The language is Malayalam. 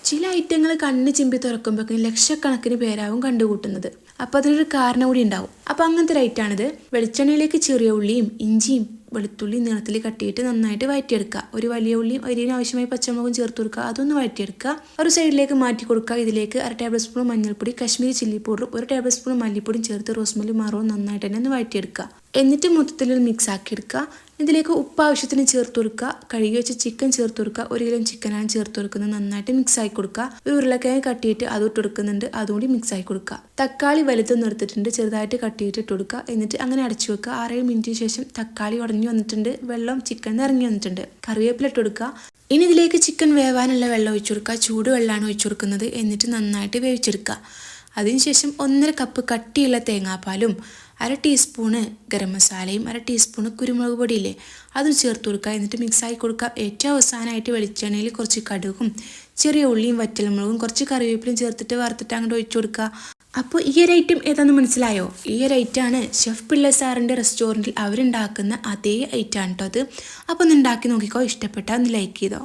ചില ഐറ്റങ്ങൾ കണ്ണ് ചിമ്പി തുറക്കുമ്പോഴേക്കും ലക്ഷക്കണക്കിന് പേരാവും കണ്ടുകൂട്ടുന്നത്. അപ്പോൾ അതിനൊരു കാരണം കൂടി ഉണ്ടാവും. അപ്പോൾ അങ്ങനത്തെ ഒരു ഐറ്റാണിത്. വെളിച്ചെണ്ണയിലേക്ക് ചെറിയ ഉള്ളിയും ഇഞ്ചിയും വെളുത്തുള്ളി നീളത്തിൽ കട്ടിയിട്ട് നന്നായിട്ട് വഴറ്റിയെടുക്കുക. ഒരു വലിയ ഉള്ളിയും അതിന് ആവശ്യമായി പച്ചമുളകും ചേർത്ത് കൊടുക്കുക. അതൊന്ന് വഴറ്റിയെടുക്കുക. ഒരു സൈഡിലേക്ക് മാറ്റി കൊടുക്കുക. ഇതിലേക്ക് 1 ടേബിൾ സ്പൂൺ മഞ്ഞൾപ്പൊടി, കാശ്മീരി ചില്ലി പൗഡറും 1 ടേബിൾ സ്പൂൺ മല്ലിപ്പൊടിയും ചേർത്ത് റോസ്മലി മാറവും നന്നായിട്ട് തന്നെ ഒന്ന് വഴറ്റിയെടുക്കുക. എന്നിട്ട് മൊത്തത്തിൽ മിക്സ് ആക്കി എടുക്കുക. ഇതിലേക്ക് ഉപ്പ് ആവശ്യത്തിന് ചേർത്ത് കൊടുക്കുക. കഴുകി വെച്ച ചിക്കൻ ചേർത്ത് കൊടുക്കുക. 1 കിലോ ചിക്കനാണ് ചേർത്ത് കൊടുക്കുന്നത്. നന്നായിട്ട് മിക്സ് ആക്കി കൊടുക്കുക. ഒരു ഉരുളക്കിഴങ്ങ് കട്ടിയിട്ട് അത് ഇട്ട് കൊടുക്കുന്നുണ്ട്. അതുകൂടി മിക്സ് ആക്കി കൊടുക്കുക. തക്കാളി വലുതൊന്നും എടുത്തിട്ടുണ്ട്, ചെറുതായിട്ട് കട്ടിയിട്ട് ഇട്ട് കൊടുക്കുക. എന്നിട്ട് അങ്ങനെ അടച്ചു വെക്കുക. 6-7 മിനിറ്റിന് ശേഷം തക്കാളി ഉടഞ്ഞു വന്നിട്ടുണ്ട്, വെള്ളം ചിക്കൻ ഇറങ്ങി വന്നിട്ടുണ്ട്. കറിവേപ്പില ഇട്ട് കൊടുക്കുക. ഇനി ഇതിലേക്ക് ചിക്കൻ വേവാനുള്ള വെള്ളം ഒഴിച്ചു കൊടുക്കുക. ചൂട് വെള്ളമാണ് ഒഴിച്ചു കൊടുക്കുന്നത്. എന്നിട്ട് നന്നായിട്ട് വേവിച്ചെടുക്കുക. അതിനുശേഷം 1.5 കപ്പ് കട്ടിയുള്ള തേങ്ങാപ്പാലും 1/2 ടീസ്പൂണ് ഗരം മസാലയും 1/2 ടീസ്പൂണ് കുരുമുളക് പൊടിയില്ലേ അതും ചേർത്ത് കൊടുക്കുക. എന്നിട്ട് മിക്സാക്കി കൊടുക്കുക. ഏറ്റവും അവസാനമായിട്ട് വെളിച്ചെണ്ണയിൽ കുറച്ച് കടുകും ചെറിയ ഉള്ളിയും വറ്റൽമുളകും കുറച്ച് കറിവേപ്പിലും ചേർത്തിട്ട് വറുത്തിട്ട് അങ്ങോട്ട് ഒഴിച്ചു കൊടുക്കുക. അപ്പോൾ ഈ ഒരു ഐറ്റം ഏതാണെന്ന് മനസ്സിലായോ? ഈ ഒരു ഐറ്റമാണ് ഷെഫ് പിള്ള സാറിൻ്റെ റെസ്റ്റോറൻറ്റിൽ അവരുണ്ടാക്കുന്ന അതേ ഐറ്റമാണ് കേട്ടോ അത്. അപ്പോൾ ഒന്ന് ഉണ്ടാക്കി നോക്കിക്കോ. ഇഷ്ടപ്പെട്ടാൽ ഒന്ന് ലൈക്ക് ചെയ്തോ.